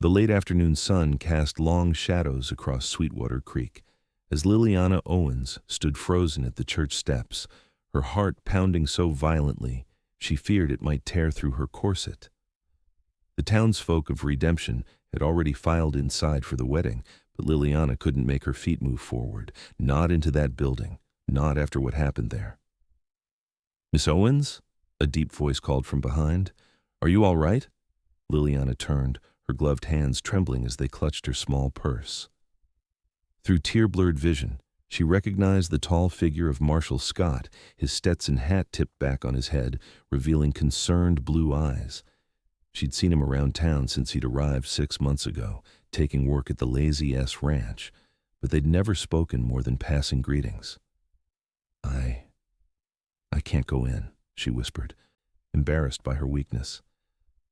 The late afternoon sun cast long shadows across Sweetwater Creek as Liliana Owens stood frozen at the church steps, her heart pounding so violently she feared it might tear through her corset. The townsfolk of Redemption had already filed inside for the wedding, but Liliana couldn't make her feet move forward, not into that building, not after what happened there. "Miss Owens?" a deep voice called from behind. "Are you all right?" Liliana turned, her gloved hands trembling as they clutched her small purse. Through tear-blurred vision, she recognized the tall figure of Marshall Scott, his Stetson hat tipped back on his head, revealing concerned blue eyes. She'd seen him around town since he'd arrived 6 months ago, taking work at the Lazy S Ranch, but they'd never spoken more than passing greetings. I can't go in," she whispered, embarrassed by her weakness.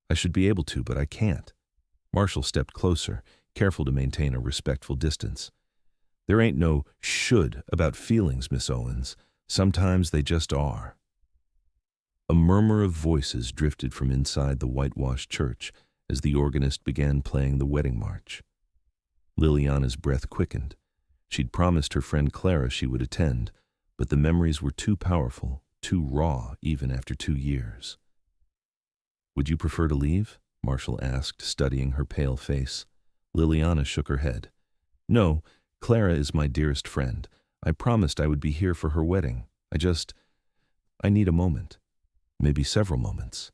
"I should be able to, but I can't." Marshall stepped closer, careful to maintain a respectful distance. "There ain't no should about feelings, Miss Owens. Sometimes they just are." A murmur of voices drifted from inside the whitewashed church as the organist began playing the wedding march. Liliana's breath quickened. She'd promised her friend Clara she would attend, but the memories were too powerful, too raw even after 2 years. "Would you prefer to leave?" Marshall asked, studying her pale face. Liliana shook her head. "No, Clara is my dearest friend. I promised I would be here for her wedding. I need a moment. Maybe several moments."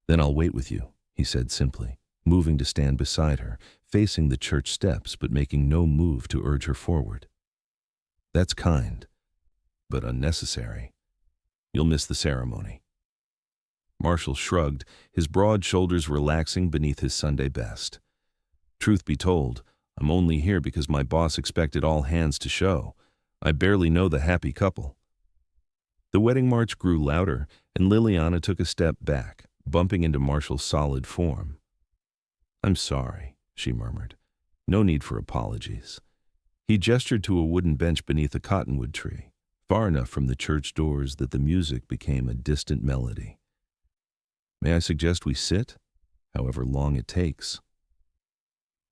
"Then I'll wait with you," he said simply, moving to stand beside her, facing the church steps but making no move to urge her forward. "That's kind, but unnecessary. You'll miss the ceremony." Marshall shrugged, his broad shoulders relaxing beneath his Sunday best. "Truth be told, I'm only here because my boss expected all hands to show. I barely know the happy couple." The wedding march grew louder, and Liliana took a step back, bumping into Marshall's solid form. "I'm sorry," she murmured. "No need for apologies." He gestured to a wooden bench beneath a cottonwood tree, far enough from the church doors that the music became a distant melody. "May I suggest we sit? However long it takes."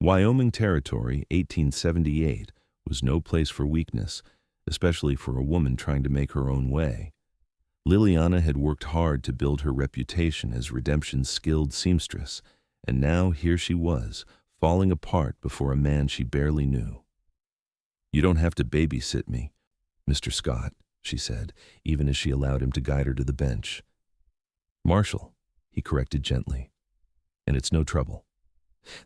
Wyoming Territory, 1878, was no place for weakness, especially for a woman trying to make her own way. Liliana had worked hard to build her reputation as Redemption's skilled seamstress, and now here she was, falling apart before a man she barely knew. "You don't have to babysit me, Mr. Scott," she said, even as she allowed him to guide her to the bench. "Marshall," he corrected gently, "and it's no trouble."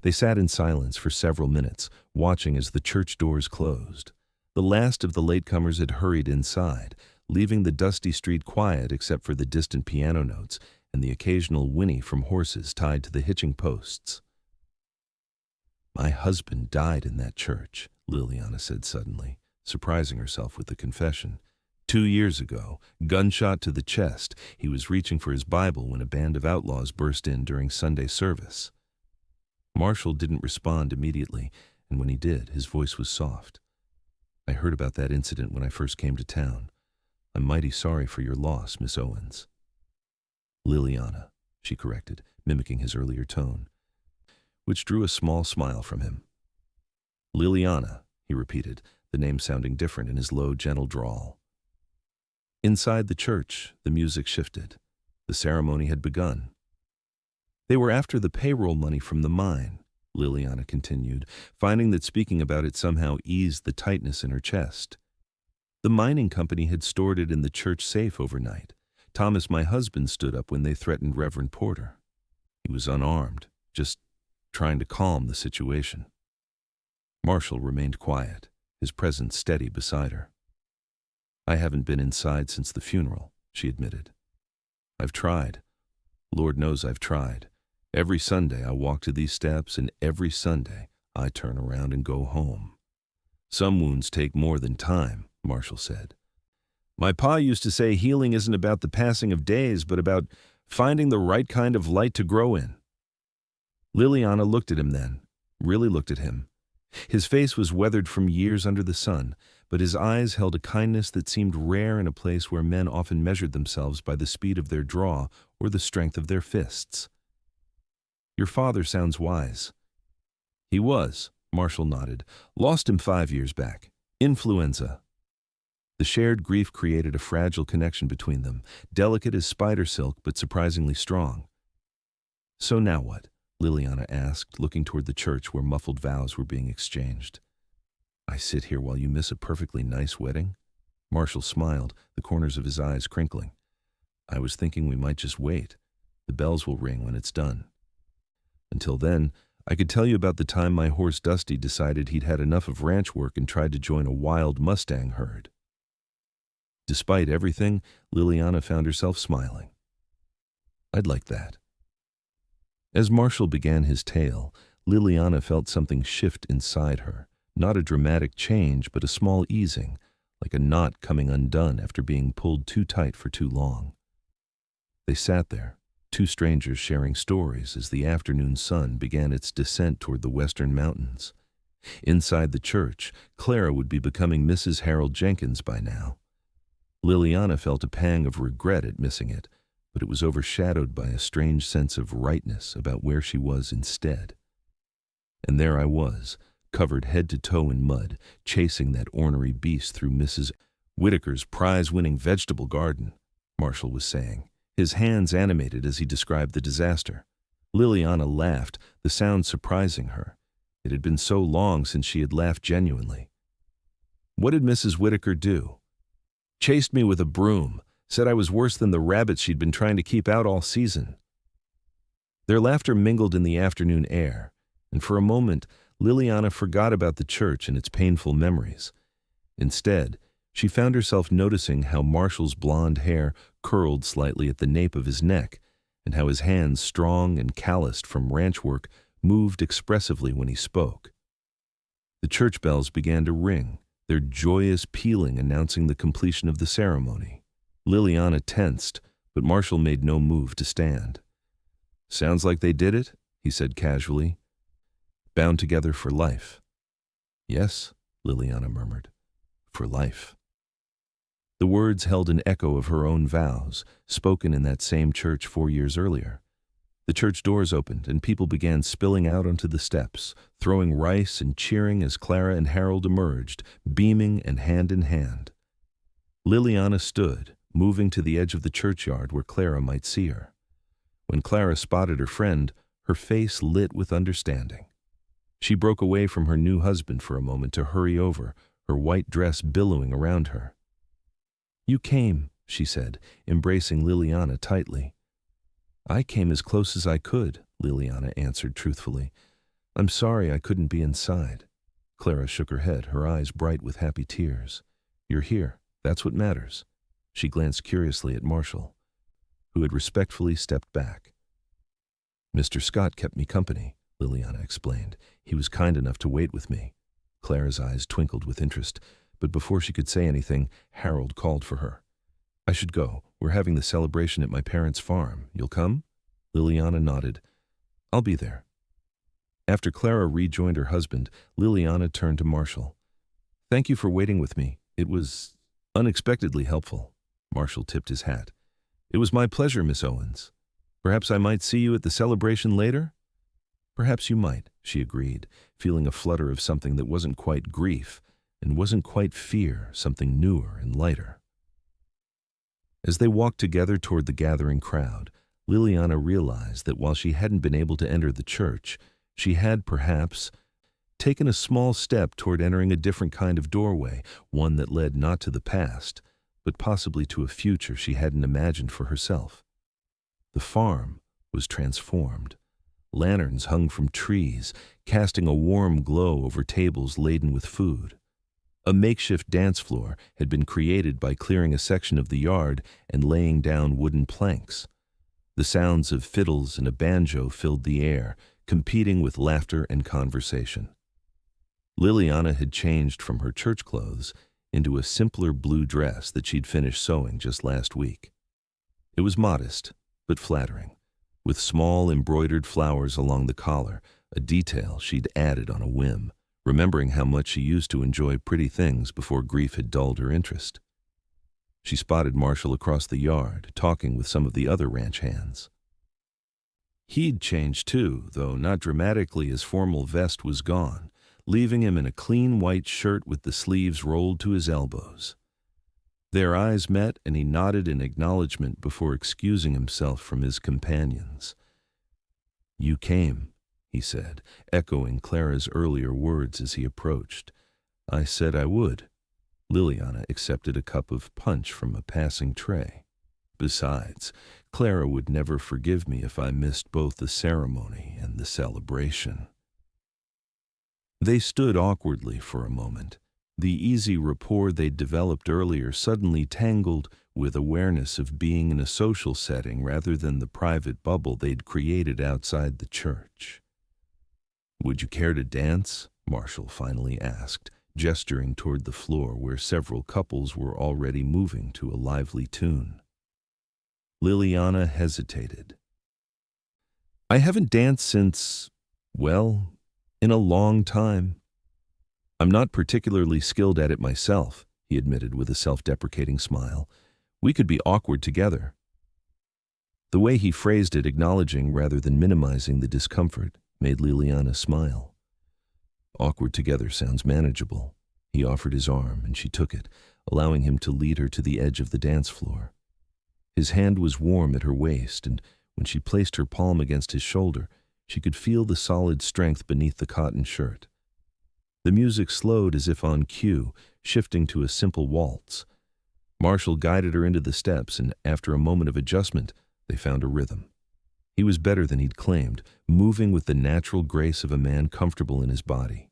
They sat in silence for several minutes, watching as the church doors closed. The last of the latecomers had hurried inside, leaving the dusty street quiet except for the distant piano notes and the occasional whinny from horses tied to the hitching posts. "My husband died in that church," Liliana said suddenly, surprising herself with the confession. 2 years ago, gunshot to the chest, he was reaching for his Bible when a band of outlaws burst in during Sunday service. Marshall didn't respond immediately, and when he did, his voice was soft. "I heard about that incident when I first came to town. I'm mighty sorry for your loss, Miss Owens." "Liliana," she corrected, mimicking his earlier tone, which drew a small smile from him. "Liliana," he repeated, the name sounding different in his low, gentle drawl. Inside the church, the music shifted. The ceremony had begun. "They were after the payroll money from the mine," Liliana continued, finding that speaking about it somehow eased the tightness in her chest. "The mining company had stored it in the church safe overnight. Thomas, my husband, stood up when they threatened Reverend Porter. He was unarmed, just trying to calm the situation." Marshall remained quiet, his presence steady beside her. "I haven't been inside since the funeral," she admitted. "I've tried. Lord knows I've tried. Every Sunday I walk to these steps, and every Sunday I turn around and go home." "Some wounds take more than time," Marshall said. "My pa used to say healing isn't about the passing of days, but about finding the right kind of light to grow in." Liliana looked at him then, really looked at him. His face was weathered from years under the sun, but his eyes held a kindness that seemed rare in a place where men often measured themselves by the speed of their draw or the strength of their fists. "Your father sounds wise. He was, Marshall nodded. Lost him 5 years back. Influenza. The shared grief created a fragile connection between them, delicate as spider silk but surprisingly strong. So now what? Liliana asked, looking toward the church where muffled vows were being exchanged. I sit here while you miss a perfectly nice wedding? Marshall smiled, the corners of his eyes crinkling. I was thinking we might just wait. The bells will ring when it's done. Until then, I could tell you about the time my horse Dusty decided he'd had enough of ranch work and tried to join a wild Mustang herd. Despite everything, Liliana found herself smiling. I'd like that. As Marshall began his tale, Liliana felt something shift inside her, not a dramatic change, but a small easing, like a knot coming undone after being pulled too tight for too long. They sat there, two strangers sharing stories as the afternoon sun began its descent toward the western mountains. Inside the church, Clara would be becoming Mrs. Harold Jenkins by now. Liliana felt a pang of regret at missing it, but it was overshadowed by a strange sense of rightness about where she was instead. And there I was, covered head to toe in mud, chasing that ornery beast through Mrs. Whitaker's prize-winning vegetable garden, Marshall was saying, his hands animated as he described the disaster. Liliana laughed, the sound surprising her. It had been so long since she had laughed genuinely. What did Mrs. Whitaker do? Chased me with a broom, said I was worse than the rabbits she'd been trying to keep out all season. Their laughter mingled in the afternoon air, and for a moment, Liliana forgot about the church and its painful memories. Instead, she found herself noticing how Marshall's blonde hair curled slightly at the nape of his neck, and how his hands, strong and calloused from ranch work, moved expressively when he spoke. The church bells began to ring, their joyous pealing announcing the completion of the ceremony. Liliana tensed, but Marshall made no move to stand. Sounds like they did it, he said casually. Bound together for life. Yes, Liliana murmured. For life. The words held an echo of her own vows, spoken in that same church 4 years earlier. The church doors opened and people began spilling out onto the steps, throwing rice and cheering as Clara and Harold emerged, beaming and hand in hand. Liliana stood, moving to the edge of the churchyard where Clara might see her. When Clara spotted her friend, her face lit with understanding. She broke away from her new husband for a moment to hurry over, her white dress billowing around her. You came, she said, embracing Liliana tightly. I came as close as I could, Liliana answered truthfully. I'm sorry I couldn't be inside. Clara shook her head, her eyes bright with happy tears. You're here, that's what matters. She glanced curiously at Marshall, who had respectfully stepped back. Mr. Scott kept me company, Liliana explained. He was kind enough to wait with me. Clara's eyes twinkled with interest, but before she could say anything, Harold called for her. I should go. We're having the celebration at my parents' farm. You'll come? Liliana nodded. I'll be there. After Clara rejoined her husband, Liliana turned to Marshall. Thank you for waiting with me. It was unexpectedly helpful. Marshall tipped his hat. It was my pleasure, Miss Owens. Perhaps I might see you at the celebration later? Perhaps you might, she agreed, feeling a flutter of something that wasn't quite grief and wasn't quite fear, something newer and lighter. As they walked together toward the gathering crowd, Liliana realized that while she hadn't been able to enter the church, she had, perhaps, taken a small step toward entering a different kind of doorway, one that led not to the past, but possibly to a future she hadn't imagined for herself. The farm was transformed. Lanterns hung from trees, casting a warm glow over tables laden with food. A makeshift dance floor had been created by clearing a section of the yard and laying down wooden planks. The sounds of fiddles and a banjo filled the air, competing with laughter and conversation. Liliana had changed from her church clothes into a simpler blue dress that she'd finished sewing just last week. It was modest, but flattering, with small embroidered flowers along the collar, a detail she'd added on a whim, remembering how much she used to enjoy pretty things before grief had dulled her interest. She spotted Marshall across the yard, talking with some of the other ranch hands. He'd changed too, though not dramatically. His formal vest was gone, leaving him in a clean white shirt with the sleeves rolled to his elbows. Their eyes met, and he nodded in acknowledgement before excusing himself from his companions. "You came," he said, echoing Clara's earlier words as he approached. "I said I would." Liliana accepted a cup of punch from a passing tray. Besides, Clara would never forgive me if I missed both the ceremony and the celebration. They stood awkwardly for a moment. The easy rapport they'd developed earlier suddenly tangled with awareness of being in a social setting rather than the private bubble they'd created outside the church. "Would you care to dance?" Marshall finally asked, gesturing toward the floor where several couples were already moving to a lively tune. Liliana hesitated. "I haven't danced since, well, in a long time. I'm not particularly skilled at it myself," he admitted with a self-deprecating smile. "We could be awkward together." The way he phrased it, acknowledging rather than minimizing the discomfort, made Liliana smile. "Awkward together sounds manageable." He offered his arm, and she took it, allowing him to lead her to the edge of the dance floor. His hand was warm at her waist, and when she placed her palm against his shoulder, she could feel the solid strength beneath the cotton shirt. The music slowed as if on cue, shifting to a simple waltz. Marshall guided her into the steps, and after a moment of adjustment, they found a rhythm. He was better than he'd claimed, moving with the natural grace of a man comfortable in his body.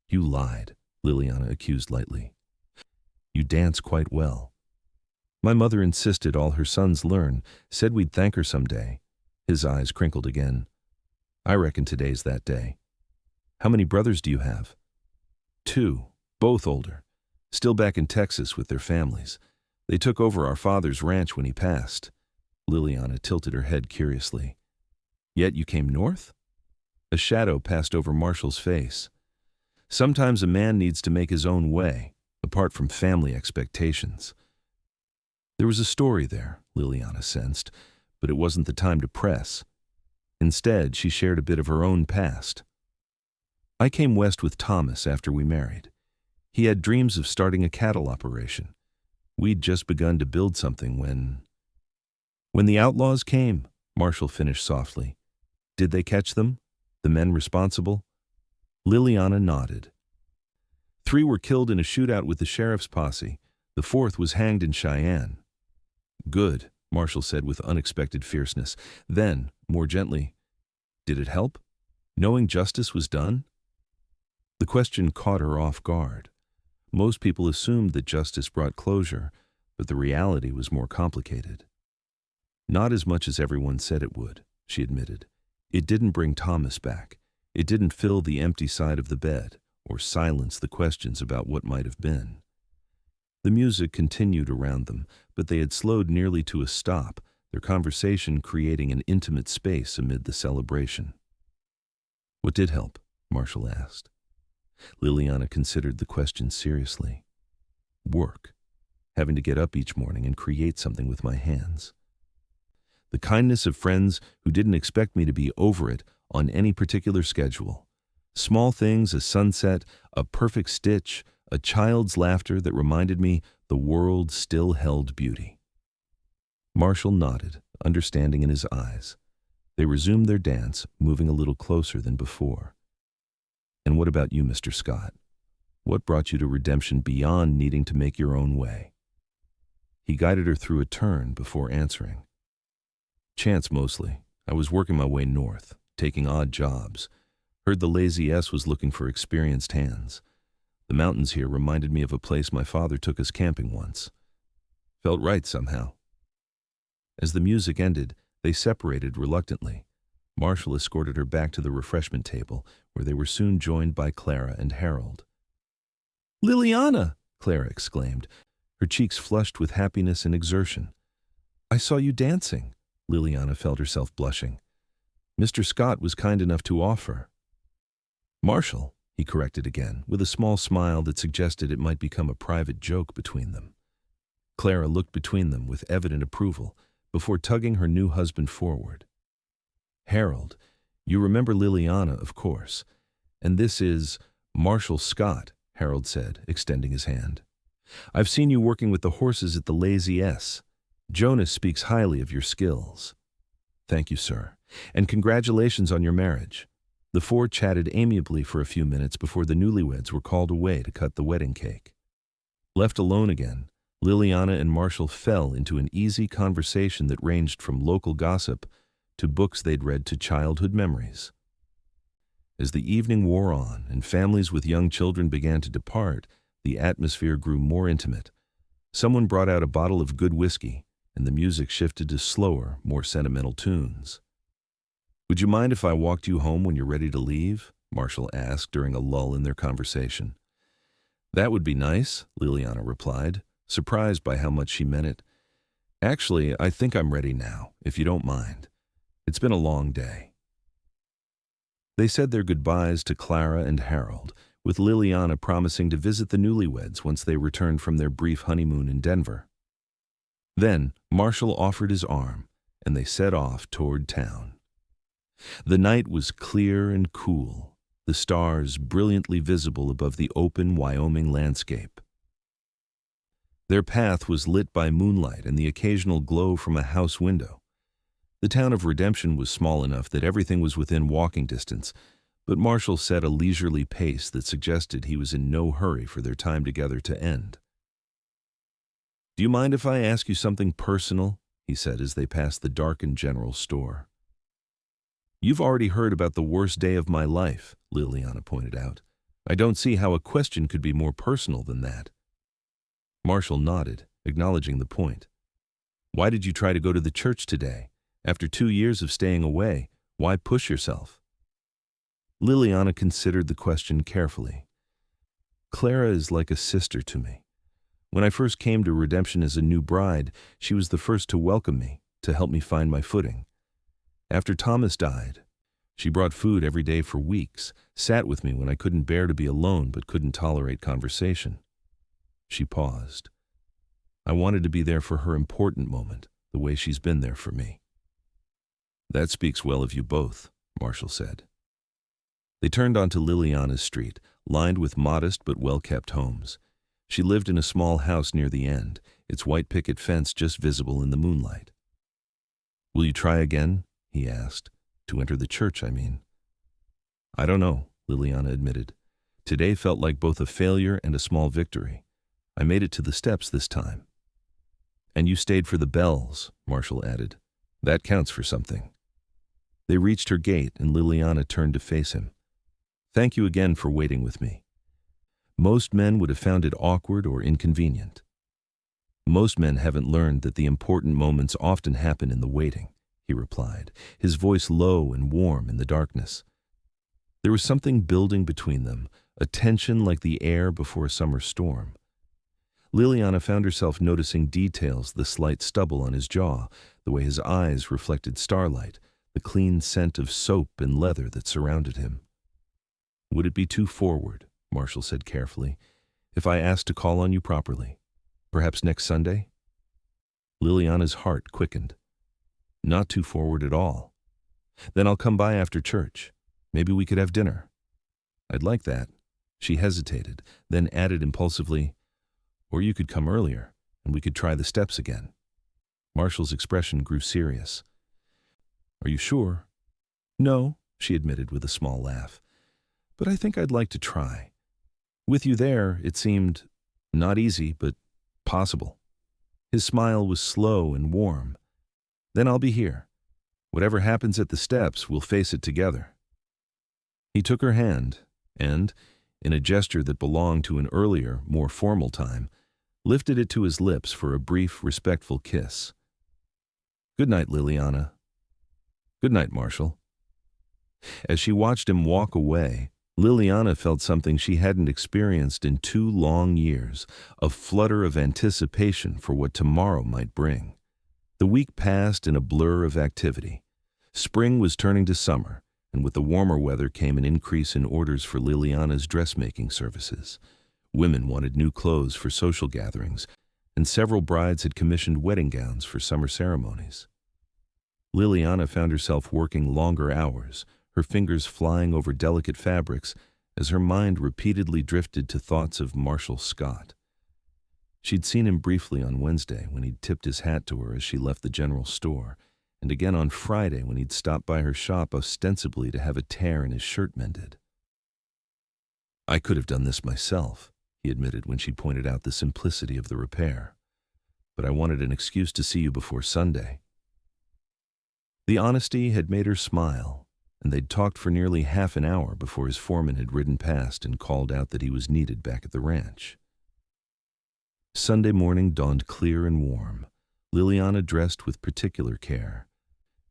"You lied," Liliana accused lightly. "You dance quite well." "My mother insisted all her sons learn, said we'd thank her someday." His eyes crinkled again. "I reckon today's that day." "How many brothers do you have?" "Two, both older. Still back in Texas with their families. They took over our father's ranch when he passed." Liliana tilted her head curiously. "Yet you came north?" A shadow passed over Marshall's face. "Sometimes a man needs to make his own way, apart from family expectations." There was a story there, Liliana sensed, but it wasn't the time to press. Instead, she shared a bit of her own past. "I came west with Thomas after we married. He had dreams of starting a cattle operation. We'd just begun to build something when the outlaws came," Marshall finished softly. "Did they catch them? The men responsible?" Liliana nodded. "3 were killed in a shootout with the sheriff's posse. The 4th was hanged in Cheyenne." "Good," Marshall said with unexpected fierceness. Then, more gently, "Did it help? Knowing justice was done?" The question caught her off guard. Most people assumed that justice brought closure, but the reality was more complicated. "Not as much as everyone said it would," she admitted. "It didn't bring Thomas back. It didn't fill the empty side of the bed, or silence the questions about what might have been." The music continued around them, but they had slowed nearly to a stop, their conversation creating an intimate space amid the celebration. "What did help?" Marshall asked. Liliana considered the question seriously. "Work. Having to get up each morning and create something with my hands. The kindness of friends who didn't expect me to be over it on any particular schedule. Small things, a sunset, a perfect stitch, a child's laughter that reminded me the world still held beauty." Marshall nodded, understanding in his eyes. They resumed their dance, moving a little closer than before. "And what about you, Mr. Scott? What brought you to redemption beyond needing to make your own way?" He guided her through a turn before answering. "Chance mostly. I was working my way north, taking odd jobs. Heard the Lazy S was looking for experienced hands. The mountains here reminded me of a place my father took us camping once. Felt right somehow." As the music ended, they separated reluctantly. Marshall escorted her back to the refreshment table, where they were soon joined by Clara and Harold. "Liliana!" Clara exclaimed, her cheeks flushed with happiness and exertion. "I saw you dancing." Liliana felt herself blushing. "Mr. Scott was kind enough to offer." "Marshall," he corrected again, with a small smile that suggested it might become a private joke between them. Clara looked between them with evident approval before tugging her new husband forward. Harold, you remember Liliana, of course. And this is Marshall Scott, Harold said, extending his hand. I've seen you working with the horses at the Lazy S. Jonas speaks highly of your skills. Thank you, sir, and congratulations on your marriage. The four chatted amiably for a few minutes before the newlyweds were called away to cut the wedding cake. Left alone again, Liliana and Marshall fell into an easy conversation that ranged from local gossip to books they'd read to childhood memories. As the evening wore on and families with young children began to depart, the atmosphere grew more intimate. Someone brought out a bottle of good whiskey, and the music shifted to slower, more sentimental tunes. Would you mind if I walked you home when you're ready to leave? Marshall asked during a lull in their conversation. That would be nice, Liliana replied, surprised by how much she meant it. Actually, I think I'm ready now, if you don't mind. It's been a long day. They said their goodbyes to Clara and Harold, with Liliana promising to visit the newlyweds once they returned from their brief honeymoon in Denver. Then Marshall offered his arm, and they set off toward town. The night was clear and cool, the stars brilliantly visible above the open Wyoming landscape. Their path was lit by moonlight and the occasional glow from a house window. The town of Redemption was small enough that everything was within walking distance, but Marshall set a leisurely pace that suggested he was in no hurry for their time together to end. Do you mind if I ask you something personal? He said as they passed the darkened general store. You've already heard about the worst day of my life, Liliana pointed out. I don't see how a question could be more personal than that. Marshall nodded, acknowledging the point. Why did you try to go to the church today? After 2 years of staying away, why push yourself? Liliana considered the question carefully. Clara is like a sister to me. When I first came to Redemption as a new bride, she was the first to welcome me, to help me find my footing. After Thomas died, she brought food every day for weeks, sat with me when I couldn't bear to be alone but couldn't tolerate conversation. She paused. I wanted to be there for her important moment, the way she's been there for me. That speaks well of you both, Marshall said. They turned onto Liliana's street, lined with modest but well-kept homes. She lived in a small house near the end, its white picket fence just visible in the moonlight. Will you try again? He asked. To enter the church, I mean. I don't know, Liliana admitted. Today felt like both a failure and a small victory. I made it to the steps this time. And you stayed for the bells, Marshall added. That counts for something. They reached her gate and Liliana turned to face him. Thank you again for waiting with me. Most men would have found it awkward or inconvenient. Most men haven't learned that the important moments often happen in the waiting, he replied, his voice low and warm in the darkness. There was something building between them, a tension like the air before a summer storm. Liliana found herself noticing details, the slight stubble on his jaw, the way his eyes reflected starlight, the clean scent of soap and leather that surrounded him. Would it be too forward, Marshall said carefully, if I asked to call on you properly? Perhaps next Sunday? Liliana's heart quickened. Not too forward at all. Then I'll come by after church. Maybe we could have dinner. I'd like that. She hesitated, then added impulsively, or you could come earlier, and we could try the steps again. Marshall's expression grew serious. Are you sure? No, she admitted with a small laugh. But I think I'd like to try. With you there, it seemed not easy, but possible. His smile was slow and warm. Then I'll be here. Whatever happens at the steps, we'll face it together. He took her hand and, in a gesture that belonged to an earlier, more formal time, lifted it to his lips for a brief, respectful kiss. Good night, Liliana. Good night, Marshall. As she watched him walk away, Liliana felt something she hadn't experienced in 2 long years, a flutter of anticipation for what tomorrow might bring. The week passed in a blur of activity. Spring was turning to summer, and with the warmer weather came an increase in orders for Liliana's dressmaking services. Women wanted new clothes for social gatherings, and several brides had commissioned wedding gowns for summer ceremonies. Liliana found herself working longer hours, her fingers flying over delicate fabrics as her mind repeatedly drifted to thoughts of Marshall Scott. She'd seen him briefly on Wednesday when he'd tipped his hat to her as she left the general store, and again on Friday when he'd stopped by her shop ostensibly to have a tear in his shirt mended. "I could have done this myself," he admitted when she pointed out the simplicity of the repair. "But I wanted an excuse to see you before Sunday." The honesty had made her smile, and they'd talked for nearly half an hour before his foreman had ridden past and called out that he was needed back at the ranch. Sunday morning dawned clear and warm. Liliana dressed with particular care,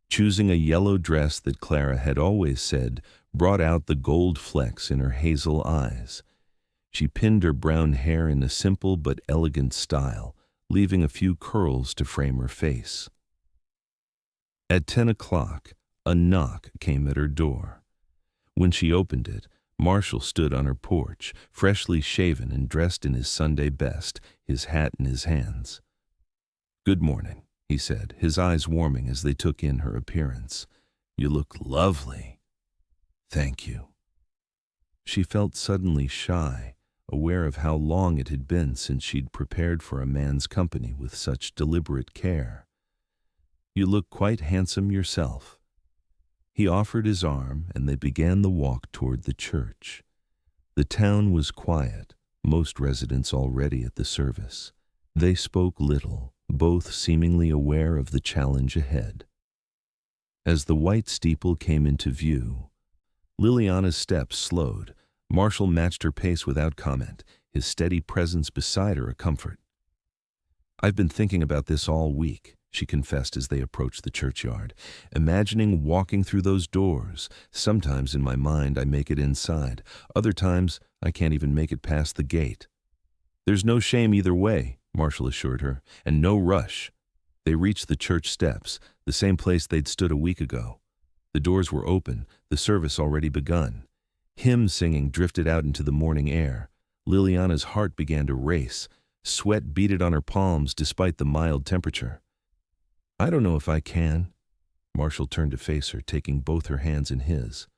choosing a yellow dress that Clara had always said brought out the gold flecks in her hazel eyes. She pinned her brown hair in a simple but elegant style, leaving a few curls to frame her face. At 10 o'clock, a knock came at her door. When she opened it, Marshall stood on her porch, freshly shaven and dressed in his Sunday best, his hat in his hands. "Good morning," he said, his eyes warming as they took in her appearance. "You look lovely." "Thank you." She felt suddenly shy, aware of how long it had been since she'd prepared for a man's company with such deliberate care. "You look quite handsome yourself." He offered his arm, and they began the walk toward the church. The town was quiet, most residents already at the service. They spoke little, both seemingly aware of the challenge ahead. As the white steeple came into view, Liliana's steps slowed. Marshall matched her pace without comment, his steady presence beside her a comfort. "I've been thinking about this all week," she confessed as they approached the churchyard, "imagining walking through those doors. Sometimes in my mind I make it inside. Other times I can't even make it past the gate." "There's no shame either way," Marshall assured her, "and no rush." They reached the church steps, the same place they'd stood a week ago. The doors were open, the service already begun. Hymn singing drifted out into the morning air. Liliana's heart began to race. Sweat beaded on her palms despite the mild temperature. "I don't know if I can." Marshall turned to face her, taking both her hands in his.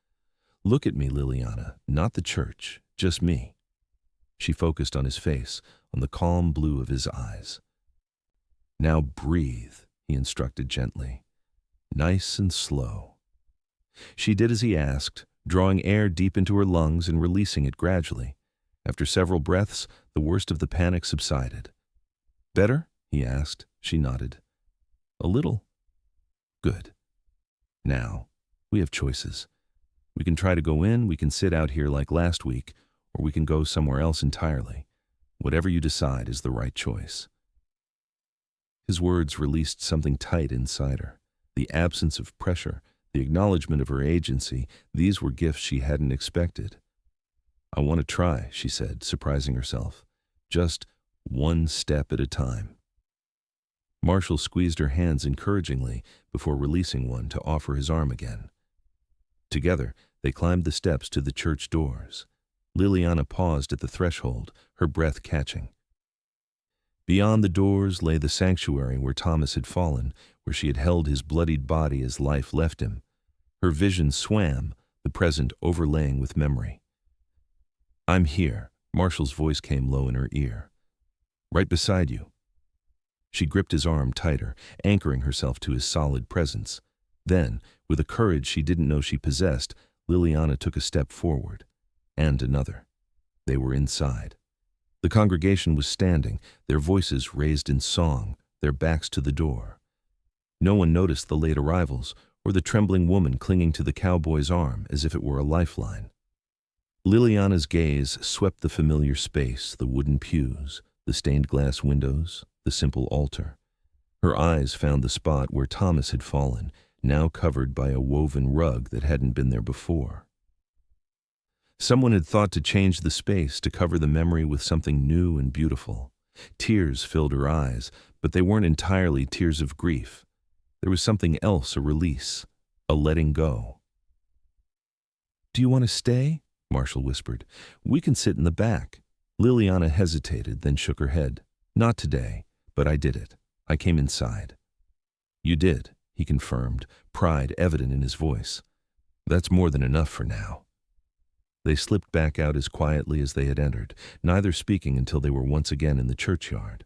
"Look at me, Liliana, not the church, just me." She focused on his face, on the calm blue of his eyes. "Now breathe," he instructed gently. "Nice and slow." She did as he asked, drawing air deep into her lungs and releasing it gradually. After several breaths, the worst of the panic subsided. "Better?" he asked. She nodded. "A little." "Good. Now, we have choices. We can try to go in, we can sit out here like last week, or we can go somewhere else entirely. Whatever you decide is the right choice." His words released something tight inside her. The absence of pressure, the acknowledgement of her agency, these were gifts she hadn't expected. "I want to try," she said, surprising herself. "Just one step at a time." Marshall squeezed her hands encouragingly before releasing one to offer his arm again. Together, they climbed the steps to the church doors. Liliana paused at the threshold, her breath catching. Beyond the doors lay the sanctuary where Thomas had fallen, where she had held his bloodied body as life left him. Her vision swam, the present overlaying with memory. "I'm here," Marshall's voice came low in her ear. "Right beside you." She gripped his arm tighter, anchoring herself to his solid presence. Then, with a courage she didn't know she possessed, Liliana took a step forward. And another. They were inside. The congregation was standing, their voices raised in song, their backs to the door. No one noticed the late arrivals, or the trembling woman clinging to the cowboy's arm as if it were a lifeline. Liliana's gaze swept the familiar space, the wooden pews, the stained glass windows, the simple altar. Her eyes found the spot where Thomas had fallen, now covered by a woven rug that hadn't been there before. Someone had thought to change the space, to cover the memory with something new and beautiful. Tears filled her eyes, but they weren't entirely tears of grief. There was something else, a release, a letting go. "Do you want to stay?" Marshall whispered. "We can sit in the back." Liliana hesitated, then shook her head. "Not today, but I did it. I came inside." "You did," he confirmed, pride evident in his voice. That's more than enough for now. They slipped back out as quietly as they had entered, neither speaking until they were once again in the churchyard.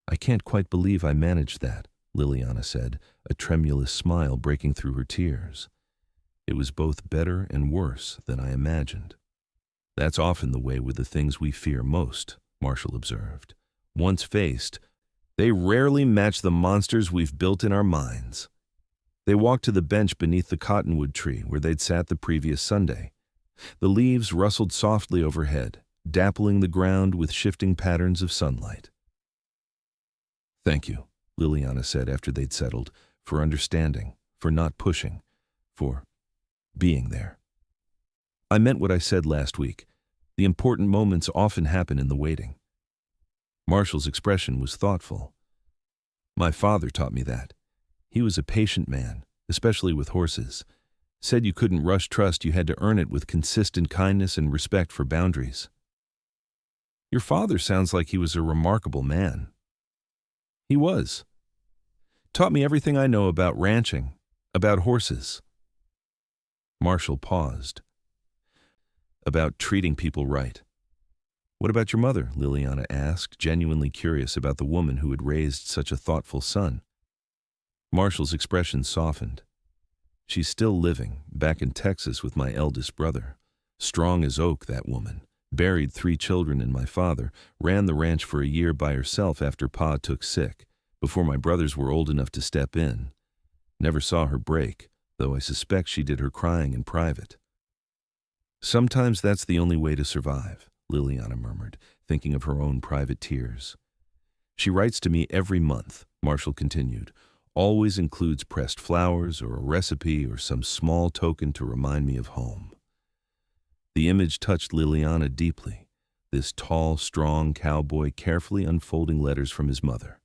I can't quite believe I managed that, Liliana said, a tremulous smile breaking through her tears. It was both better and worse than I imagined. That's often the way with the things we fear most, Marshall observed. Once faced, they rarely match the monsters we've built in our minds. They walked to the bench beneath the cottonwood tree where they'd sat the previous Sunday. The leaves rustled softly overhead, dappling the ground with shifting patterns of sunlight. Thank you, Liliana said after they'd settled, for understanding, for not pushing, for being there. I meant what I said last week. The important moments often happen in the waiting. Marshall's expression was thoughtful. My father taught me that. He was a patient man, especially with horses. Said you couldn't rush trust, you had to earn it with consistent kindness and respect for boundaries. Your father sounds like he was a remarkable man. He was. Taught me everything I know about ranching, about horses. Marshall paused. About treating people right. What about your mother? Liliana asked, genuinely curious about the woman who had raised such a thoughtful son. Marshall's expression softened. She's still living, back in Texas with my eldest brother. Strong as oak, that woman. Buried 3 children and my father, ran the ranch for a year by herself after Pa took sick, before my brothers were old enough to step in. Never saw her break, though I suspect she did her crying in private. Sometimes that's the only way to survive, Liliana murmured, thinking of her own private tears. She writes to me every month, Marshall continued. Always includes pressed flowers or a recipe or some small token to remind me of home. The image touched Liliana deeply, this tall, strong cowboy carefully unfolding letters from his mother,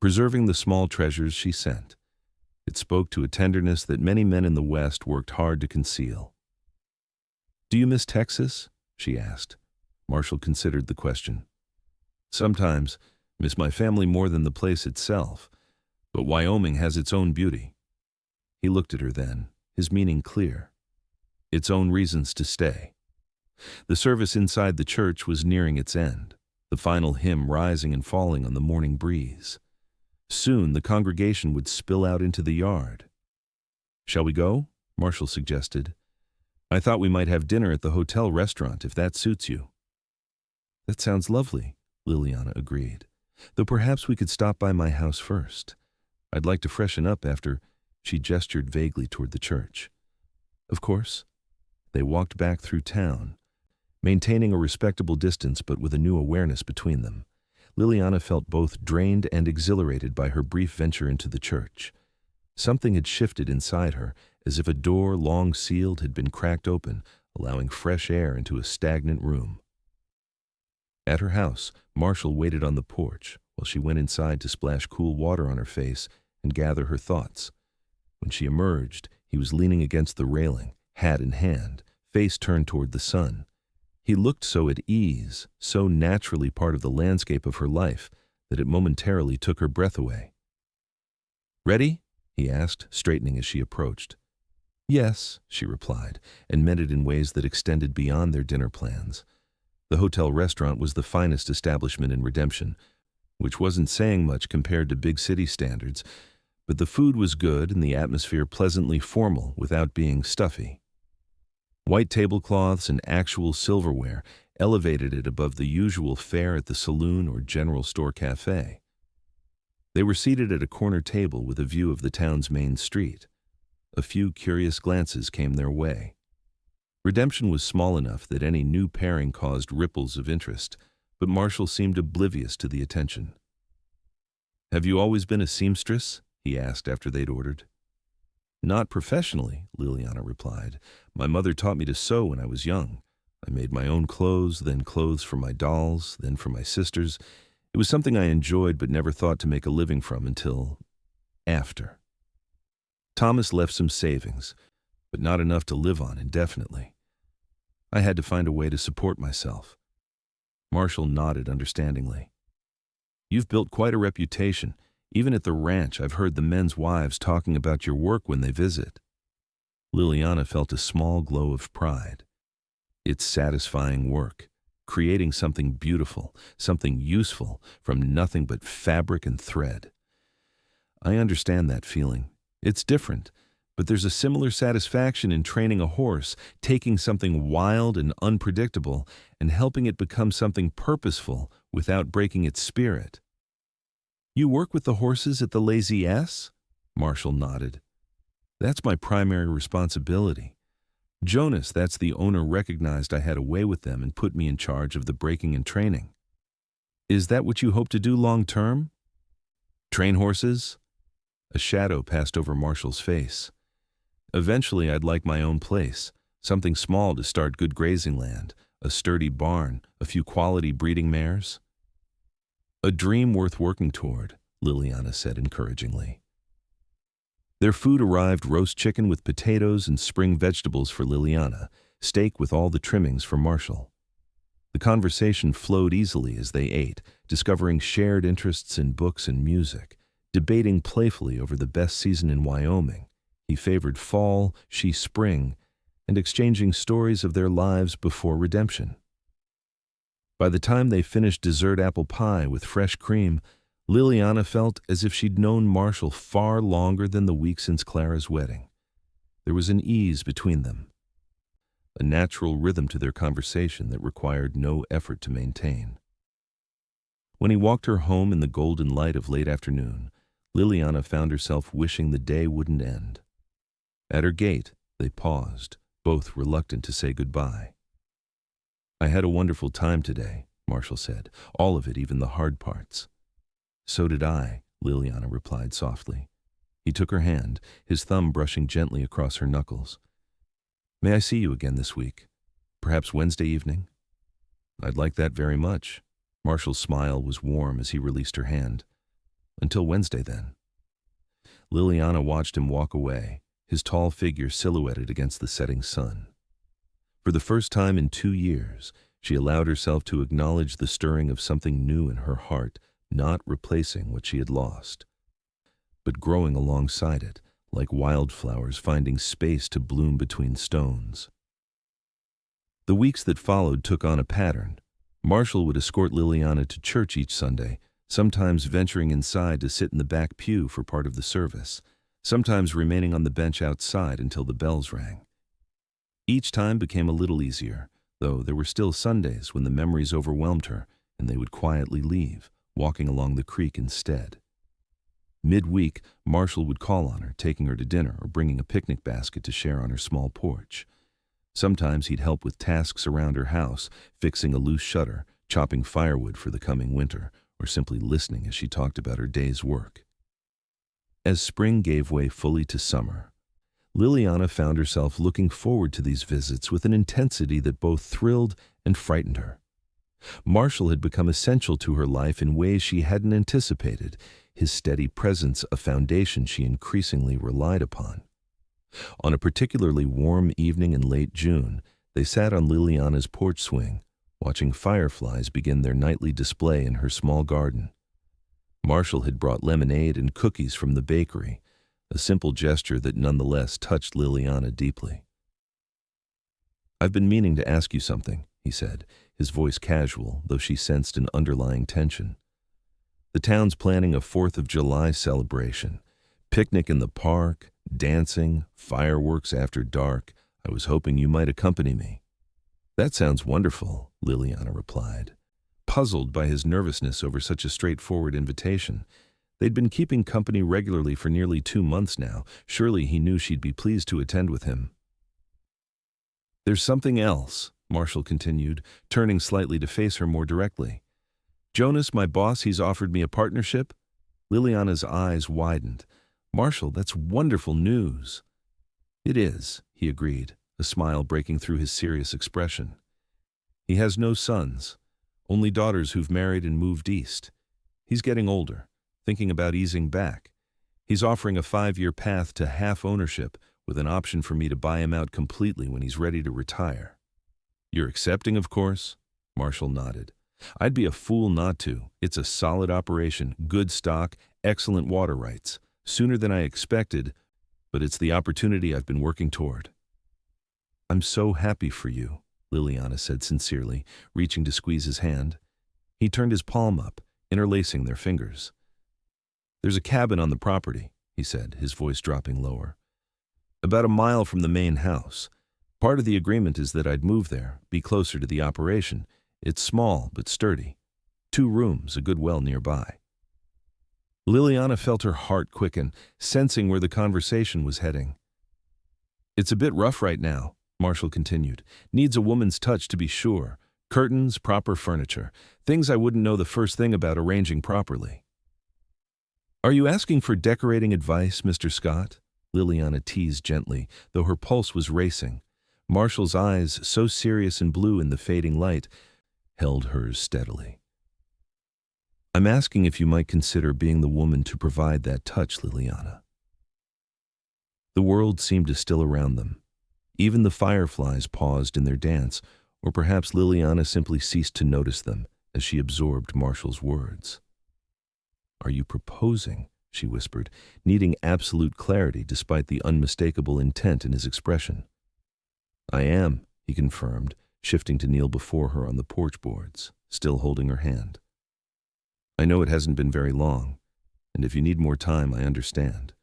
preserving the small treasures she sent. It spoke to a tenderness that many men in the West worked hard to conceal. Do you miss Texas? She asked. Marshall considered the question. Sometimes, miss my family more than the place itself, but Wyoming has its own beauty. He looked at her then, his meaning clear. Its own reasons to stay. The service inside the church was nearing its end, the final hymn rising and falling on the morning breeze. Soon the congregation would spill out into the yard. Shall we go? Marshall suggested. I thought we might have dinner at the hotel restaurant, if that suits you. That sounds lovely, Liliana agreed, though perhaps we could stop by my house first. I'd like to freshen up after. She gestured vaguely toward the church. Of course. They walked back through town, maintaining a respectable distance but with a new awareness between them. Liliana felt both drained and exhilarated by her brief venture into the church. Something had shifted inside her, as if a door long sealed had been cracked open, allowing fresh air into a stagnant room. At her house, Marshall waited on the porch while she went inside to splash cool water on her face and gather her thoughts. When she emerged, he was leaning against the railing, hat in hand, face turned toward the sun. He looked so at ease, so naturally part of the landscape of her life, that it momentarily took her breath away. Ready? He asked, straightening as she approached. Yes, she replied, and meant it in ways that extended beyond their dinner plans. The hotel restaurant was the finest establishment in Redemption, which wasn't saying much compared to big city standards, but the food was good and the atmosphere pleasantly formal without being stuffy. White tablecloths and actual silverware elevated it above the usual fare at the saloon or general store cafe. They were seated at a corner table with a view of the town's main street. A few curious glances came their way. Redemption was small enough that any new pairing caused ripples of interest, but Marshall seemed oblivious to the attention. Have you always been a seamstress? He asked after they'd ordered. Not professionally, Liliana replied. My mother taught me to sew when I was young. I made my own clothes, then clothes for my dolls, then for my sisters. It was something I enjoyed but never thought to make a living from until after. Thomas left some savings, but not enough to live on indefinitely. I had to find a way to support myself. Marshall nodded understandingly. You've built quite a reputation, Even at the ranch, I've heard the men's wives talking about your work when they visit." Liliana felt a small glow of pride. It's satisfying work, creating something beautiful, something useful, from nothing but fabric and thread. I understand that feeling. It's different, but there's a similar satisfaction in training a horse, taking something wild and unpredictable and helping it become something purposeful without breaking its spirit. "You work with the horses at the Lazy S?" Marshall nodded. "That's my primary responsibility. Jonas, that's the owner, recognized I had a way with them and put me in charge of the breaking and training." "Is that what you hope to do long term? Train horses?" A shadow passed over Marshall's face. "Eventually I'd like my own place, something small to start good grazing land, a sturdy barn, a few quality breeding mares." "A dream worth working toward," Liliana said encouragingly. Their food arrived: roast chicken with potatoes and spring vegetables for Liliana, steak with all the trimmings for Marshall. The conversation flowed easily as they ate, discovering shared interests in books and music, debating playfully over the best season in Wyoming. He favored fall, she spring, and exchanging stories of their lives before redemption. By the time they finished dessert apple pie with fresh cream, Liliana felt as if she'd known Marshall far longer than the week since Clara's wedding. There was an ease between them, a natural rhythm to their conversation that required no effort to maintain. When he walked her home in the golden light of late afternoon, Liliana found herself wishing the day wouldn't end. At her gate, they paused, both reluctant to say goodbye. "I had a wonderful time today," Marshall said, "all of it, even the hard parts." "So did I," Liliana replied softly. He took her hand, his thumb brushing gently across her knuckles. "May I see you again this week? Perhaps Wednesday evening?" "I'd like that very much." Marshall's smile was warm as he released her hand. "Until Wednesday, then." Liliana watched him walk away, his tall figure silhouetted against the setting sun. For the first time in 2 years, she allowed herself to acknowledge the stirring of something new in her heart, not replacing what she had lost, but growing alongside it, like wildflowers finding space to bloom between stones. The weeks that followed took on a pattern. Marshall would escort Liliana to church each Sunday, sometimes venturing inside to sit in the back pew for part of the service, sometimes remaining on the bench outside until the bells rang. Each time became a little easier, though there were still Sundays when the memories overwhelmed her and they would quietly leave, walking along the creek instead. Midweek, Marshall would call on her, taking her to dinner or bringing a picnic basket to share on her small porch. Sometimes he'd help with tasks around her house, fixing a loose shutter, chopping firewood for the coming winter, or simply listening as she talked about her day's work. As spring gave way fully to summer, Liliana found herself looking forward to these visits with an intensity that both thrilled and frightened her. Marshall had become essential to her life in ways she hadn't anticipated, his steady presence a foundation she increasingly relied upon. On a particularly warm evening in late June, they sat on Liliana's porch swing, watching fireflies begin their nightly display in her small garden. Marshall had brought lemonade and cookies from the bakery, a simple gesture that nonetheless touched Liliana deeply. "I've been meaning to ask you something," he said, his voice casual, though she sensed an underlying tension. "The town's planning a 4th of July celebration. Picnic in the park, dancing, fireworks after dark. I was hoping you might accompany me." "That sounds wonderful," Liliana replied, puzzled by his nervousness over such a straightforward invitation. They'd been keeping company regularly for nearly 2 months now. Surely he knew she'd be pleased to attend with him. "There's something else," Marshall continued, turning slightly to face her more directly. "Jonas, my boss, he's offered me a partnership." Liliana's eyes widened. "Marshall, that's wonderful news." "It is," he agreed, a smile breaking through his serious expression. "He has no sons, only daughters who've married and moved east. He's getting older, thinking about easing back. He's offering a 5-year path to half ownership with an option for me to buy him out completely when he's ready to retire." "You're accepting, of course?" Marshall nodded. I'd be a fool not to. It's a solid operation, good stock, excellent water rights. Sooner than I expected, but it's the opportunity I've been working toward. I'm so happy for you, Liliana said sincerely, reaching to squeeze his hand. He turned his palm up, interlacing their fingers. There's a cabin on the property, he said, his voice dropping lower. About a mile from the main house. Part of the agreement is that I'd move there, be closer to the operation. It's small but sturdy. 2 rooms, a good well nearby. Liliana felt her heart quicken, sensing where the conversation was heading. It's a bit rough right now, Marshall continued. Needs a woman's touch to be sure. Curtains, proper furniture. Things I wouldn't know the first thing about arranging properly. Are you asking for decorating advice, Mr. Scott? Liliana teased gently, though her pulse was racing. Marshall's eyes, so serious and blue in the fading light, held hers steadily. I'm asking if you might consider being the woman to provide that touch, Liliana. The world seemed to still around them. Even the fireflies paused in their dance, or perhaps Liliana simply ceased to notice them as she absorbed Marshall's words. Are you proposing? She whispered, needing absolute clarity despite the unmistakable intent in his expression. I am, he confirmed, shifting to kneel before her on the porch boards, still holding her hand. I know it hasn't been very long, and if you need more time, I understand.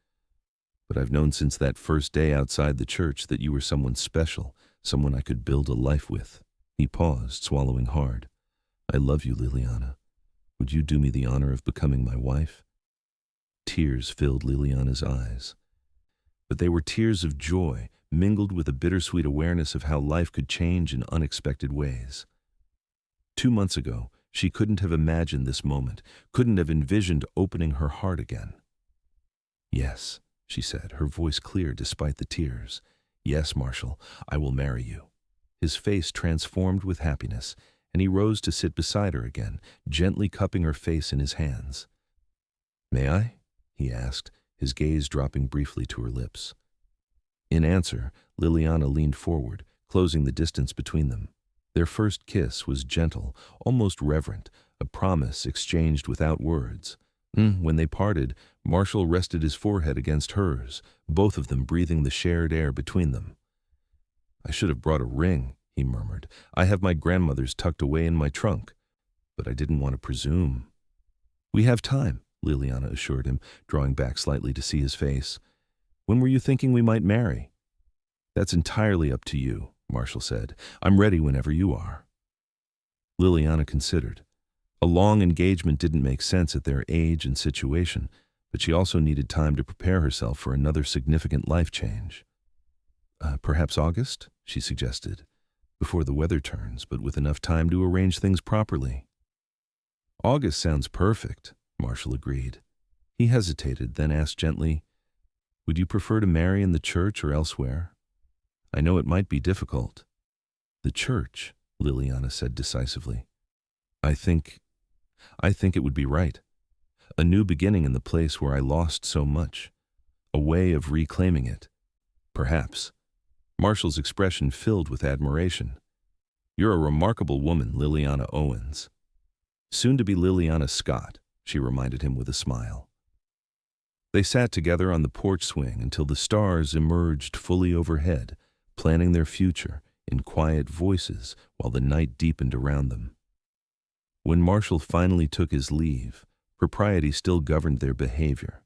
But I've known since that first day outside the church that you were someone special, someone I could build a life with. He paused, swallowing hard. I love you, Liliana. Would you do me the honor of becoming my wife? Tears filled Liliana's eyes. But they were tears of joy, mingled with a bittersweet awareness of how life could change in unexpected ways. 2 months ago, she couldn't have imagined this moment, couldn't have envisioned opening her heart again. Yes, she said, her voice clear despite the tears. Yes, Marshall, I will marry you. His face transformed with happiness, and he rose to sit beside her again, gently cupping her face in his hands. May I? He asked, his gaze dropping briefly to her lips. In answer, Liliana leaned forward, closing the distance between them. Their first kiss was gentle, almost reverent, a promise exchanged without words. When they parted, Marshall rested his forehead against hers, both of them breathing the shared air between them. I should have brought a ring, he murmured. I have my grandmother's tucked away in my trunk, but I didn't want to presume. We have time, Liliana assured him, drawing back slightly to see his face. When were you thinking we might marry? That's entirely up to you, Marshall said. I'm ready whenever you are. Liliana considered. A long engagement didn't make sense at their age and situation, but she also needed time to prepare herself for another significant life change. Perhaps August, she suggested, before the weather turns, but with enough time to arrange things properly. August sounds perfect, Marshall agreed. He hesitated, then asked gently, would you prefer to marry in the church or elsewhere? I know it might be difficult. The church, Liliana said decisively. I think it would be right. A new beginning in the place where I lost so much. A way of reclaiming it. Perhaps. Marshall's expression filled with admiration. You're a remarkable woman, Liliana Owens. Soon to be Liliana Scott, she reminded him with a smile. They sat together on the porch swing until the stars emerged fully overhead, planning their future in quiet voices while the night deepened around them. When Marshall finally took his leave, propriety still governed their behavior.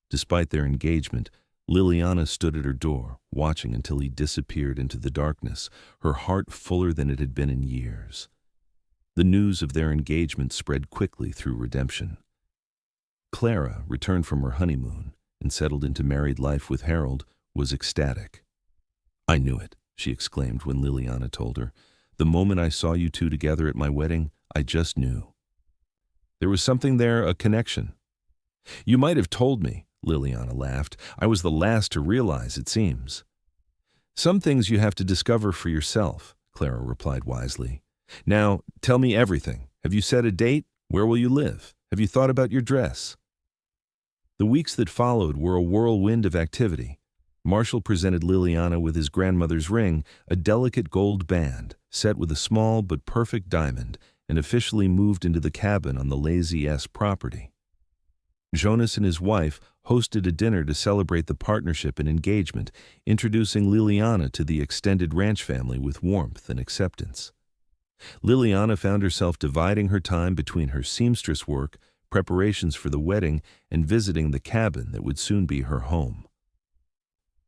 Despite their engagement, Liliana stood at her door, watching until he disappeared into the darkness, her heart fuller than it had been in years. The news of their engagement spread quickly through Redemption. Clara, returned from her honeymoon and settled into married life with Harold, was ecstatic. I knew it, she exclaimed when Liliana told her. The moment I saw you two together at my wedding, I just knew. There was something there, a connection. You might have told me, Liliana laughed. I was the last to realize, it seems. Some things you have to discover for yourself, Clara replied wisely. Now, tell me everything. Have you set a date? Where will you live? Have you thought about your dress? The weeks that followed were a whirlwind of activity. Marshall presented Liliana with his grandmother's ring, a delicate gold band, set with a small but perfect diamond, and officially moved into the cabin on the Lazy S property. Jonas and his wife hosted a dinner to celebrate the partnership and engagement, introducing Liliana to the extended ranch family with warmth and acceptance. Liliana found herself dividing her time between her seamstress work, preparations for the wedding, and visiting the cabin that would soon be her home.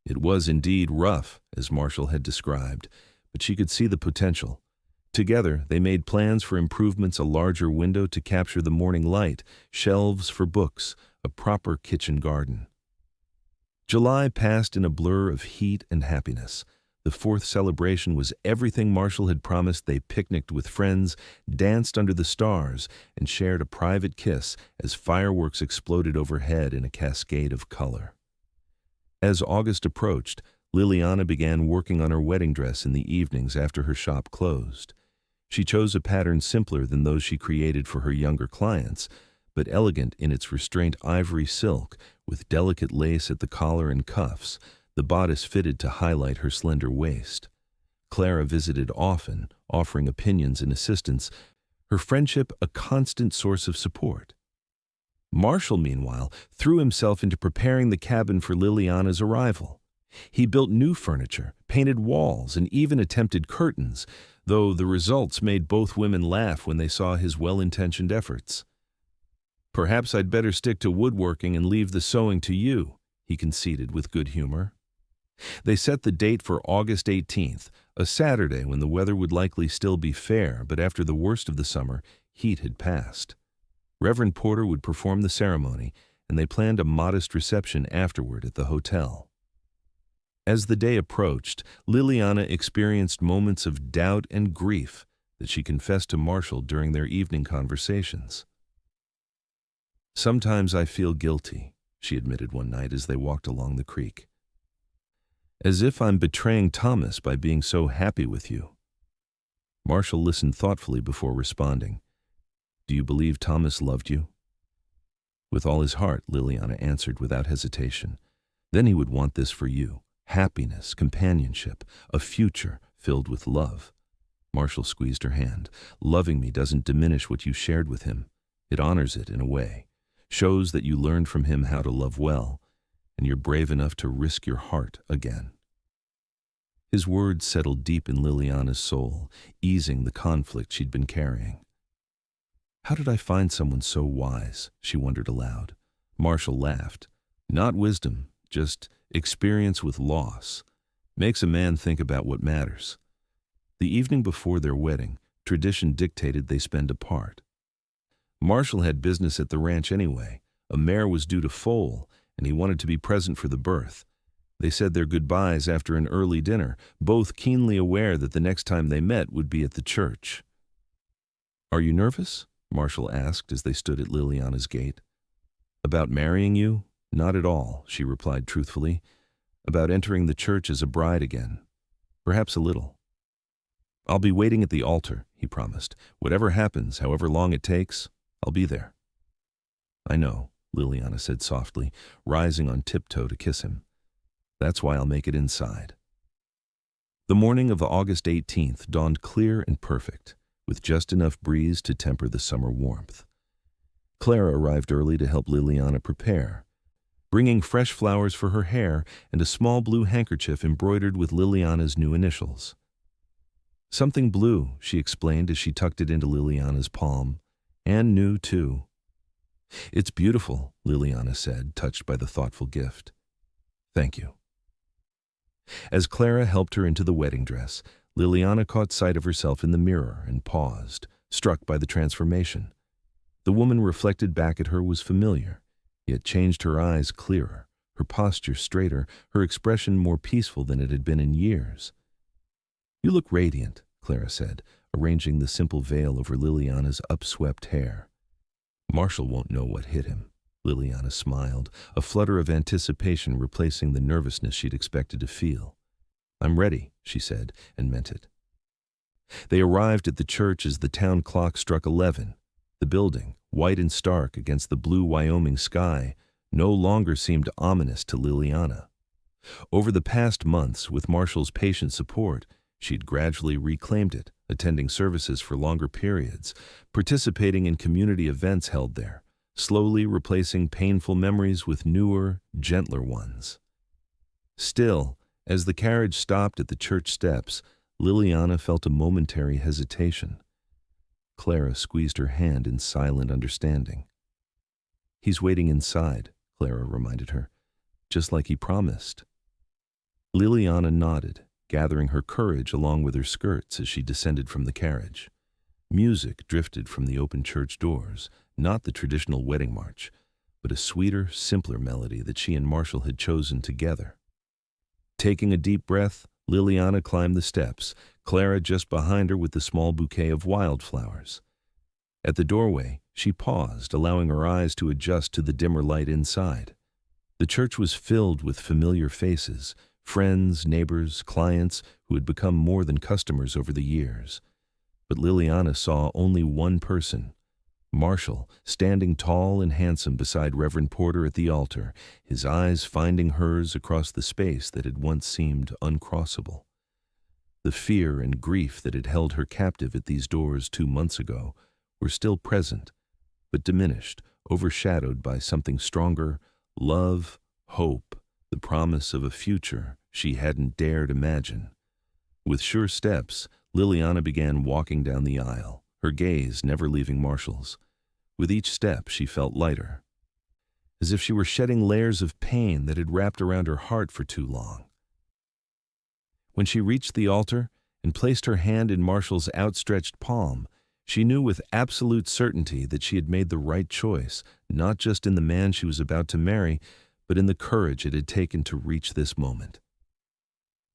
It was indeed rough, as Marshall had described, but she could see the potential. Together, they made plans for improvements: a larger window to capture the morning light, shelves for books, a proper kitchen garden. July passed in a blur of heat and happiness. The fourth celebration was everything Marshall had promised. They picnicked with friends, danced under the stars, and shared a private kiss as fireworks exploded overhead in a cascade of color. As August approached, Liliana began working on her wedding dress in the evenings after her shop closed. She chose a pattern simpler than those she created for her younger clients, but elegant in its restraint ivory silk, with delicate lace at the collar and cuffs, the bodice fitted to highlight her slender waist. Clara visited often, offering opinions and assistance, her friendship a constant source of support. Marshall, meanwhile, threw himself into preparing the cabin for Liliana's arrival. He built new furniture, painted walls, and even attempted curtains, though the results made both women laugh when they saw his well-intentioned efforts. "Perhaps I'd better stick to woodworking and leave the sewing to you," he conceded with good humor. They set the date for August 18th, a Saturday when the weather would likely still be fair, but after the worst of the summer, heat had passed. Reverend Porter would perform the ceremony, and they planned a modest reception afterward at the hotel. As the day approached, Liliana experienced moments of doubt and grief that she confessed to Marshall during their evening conversations. "Sometimes I feel guilty," she admitted one night as they walked along the creek. "As if I'm betraying Thomas by being so happy with you." Marshall listened thoughtfully before responding. "Do you believe Thomas loved you?" "With all his heart," Liliana answered without hesitation. "Then he would want this for you. Happiness, companionship, a future filled with love." Marshall squeezed her hand. "Loving me doesn't diminish what you shared with him. It honors it in a way, shows that you learned from him how to love well, and you're brave enough to risk your heart again." His words settled deep in Liliana's soul, easing the conflict she'd been carrying. "How did I find someone so wise?" she wondered aloud. Marshall laughed. "Not wisdom, just experience with loss. Makes a man think about what matters." The evening before their wedding, tradition dictated they spend apart. Marshall had business at the ranch anyway. A mare was due to foal, and he wanted to be present for the birth. They said their goodbyes after an early dinner, both keenly aware that the next time they met would be at the church. "Are you nervous?" Marshall asked as they stood at Liliana's gate. "About marrying you? Not at all," she replied truthfully. "About entering the church as a bride again. Perhaps a little." "I'll be waiting at the altar," he promised. "Whatever happens, however long it takes, I'll be there." "I know," Liliana said softly, rising on tiptoe to kiss him. "That's why I'll make it inside." The morning of August 18th dawned clear and perfect, with just enough breeze to temper the summer warmth. Clara arrived early to help Liliana prepare, bringing fresh flowers for her hair and a small blue handkerchief embroidered with Liliana's new initials. "Something blue," she explained as she tucked it into Liliana's palm. "And new, too." "It's beautiful," Liliana said, touched by the thoughtful gift. "Thank you." As Clara helped her into the wedding dress, Liliana caught sight of herself in the mirror and paused, struck by the transformation. The woman reflected back at her was familiar, yet changed, her eyes clearer, her posture straighter, her expression more peaceful than it had been in years. "You look radiant," Clara said, arranging the simple veil over Liliana's upswept hair. "Marshall won't know what hit him." Liliana smiled, a flutter of anticipation replacing the nervousness she'd expected to feel. "I'm ready," she said, and meant it. They arrived at the church as the town clock struck 11. The building, white and stark against the blue Wyoming sky, no longer seemed ominous to Liliana. Over the past months, with Marshall's patient support, she'd gradually reclaimed it, attending services for longer periods, participating in community events held there, slowly replacing painful memories with newer, gentler ones. Still, as the carriage stopped at the church steps, Liliana felt a momentary hesitation. Clara squeezed her hand in silent understanding. "He's waiting inside," Clara reminded her, "just like he promised." Liliana nodded, gathering her courage along with her skirts as she descended from the carriage. Music drifted from the open church doors, not the traditional wedding march, but a sweeter, simpler melody that she and Marshall had chosen together. Taking a deep breath, Liliana climbed the steps, Clara just behind her with the small bouquet of wildflowers. At the doorway, she paused, allowing her eyes to adjust to the dimmer light inside. The church was filled with familiar faces, friends, neighbors, clients who had become more than customers over the years. But Liliana saw only one person, Marshall, standing tall and handsome beside Reverend Porter at the altar, his eyes finding hers across the space that had once seemed uncrossable. The fear and grief that had held her captive at these doors 2 months ago were still present, but diminished, overshadowed by something stronger: love, hope, the promise of a future she hadn't dared imagine. With sure steps, Liliana began walking down the aisle, her gaze never leaving Marshall's. With each step, she felt lighter, as if she were shedding layers of pain that had wrapped around her heart for too long. When she reached the altar and placed her hand in Marshall's outstretched palm, she knew with absolute certainty that she had made the right choice, not just in the man she was about to marry, but in the courage it had taken to reach this moment.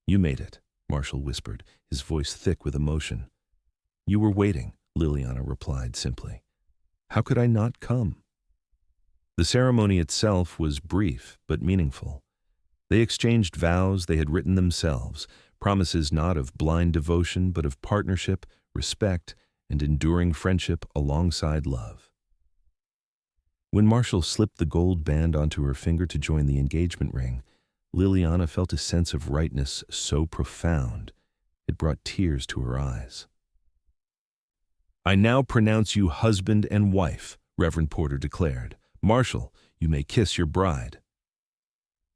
"You made it," Marshall whispered, his voice thick with emotion. "You were waiting," Liliana replied simply. "How could I not come?" The ceremony itself was brief but meaningful. They exchanged vows they had written themselves, promises not of blind devotion but of partnership, respect, and enduring friendship alongside love. When Marshall slipped the gold band onto her finger to join the engagement ring, Liliana felt a sense of rightness so profound it brought tears to her eyes. "I now pronounce you husband and wife," Reverend Porter declared. "Marshall, you may kiss your bride."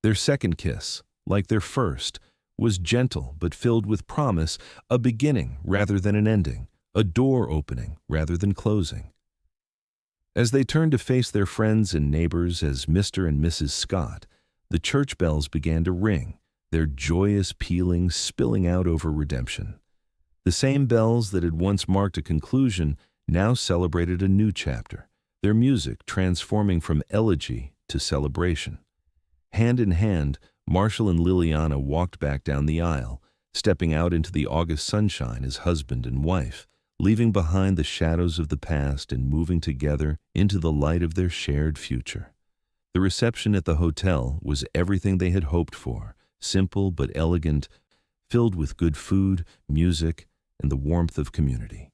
Their second kiss, like their first, was gentle but filled with promise, a beginning rather than an ending, a door opening rather than closing. As they turned to face their friends and neighbors as Mr. and Mrs. Scott, the church bells began to ring, their joyous pealing spilling out over redemption. The same bells that had once marked a conclusion now celebrated a new chapter, their music transforming from elegy to celebration. Hand in hand, Marshall and Liliana walked back down the aisle, stepping out into the August sunshine as husband and wife, leaving behind the shadows of the past and moving together into the light of their shared future. The reception at the hotel was everything they had hoped for, simple but elegant, filled with good food, music, and the warmth of community.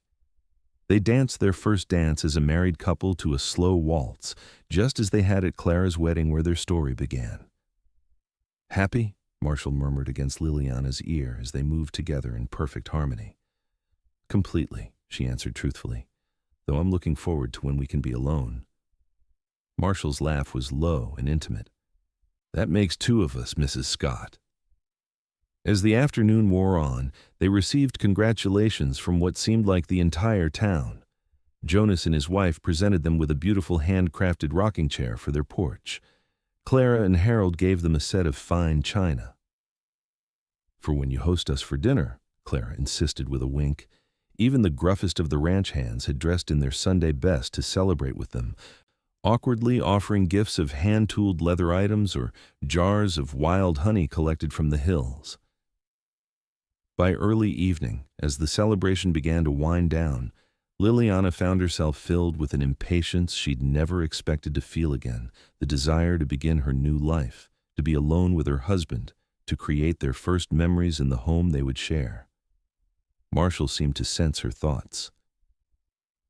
They danced their first dance as a married couple to a slow waltz, just as they had at Clara's wedding where their story began. "Happy?" Marshall murmured against Liliana's ear as they moved together in perfect harmony. "Completely," she answered truthfully, "though I'm looking forward to when we can be alone." Marshall's laugh was low and intimate. "That makes 2 of us, Mrs. Scott." As the afternoon wore on, they received congratulations from what seemed like the entire town. Jonas and his wife presented them with a beautiful handcrafted rocking chair for their porch. Clara and Harold gave them a set of fine china. "For when you host us for dinner," Clara insisted with a wink. Even the gruffest of the ranch hands had dressed in their Sunday best to celebrate with them, awkwardly offering gifts of hand-tooled leather items or jars of wild honey collected from the hills. By early evening, as the celebration began to wind down, Liliana found herself filled with an impatience she'd never expected to feel again, the desire to begin her new life, to be alone with her husband, to create their first memories in the home they would share. Marshall seemed to sense her thoughts.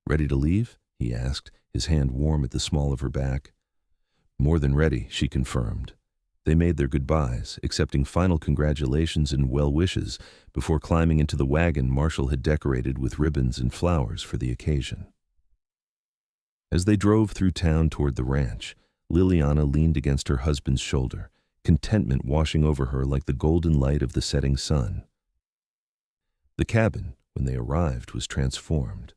"Ready to leave?" he asked, his hand warm at the small of her back. "More than ready," she confirmed. They made their goodbyes, accepting final congratulations and well wishes before climbing into the wagon Marshall had decorated with ribbons and flowers for the occasion. As they drove through town toward the ranch, Liliana leaned against her husband's shoulder, contentment washing over her like the golden light of the setting sun. The cabin, when they arrived, was transformed.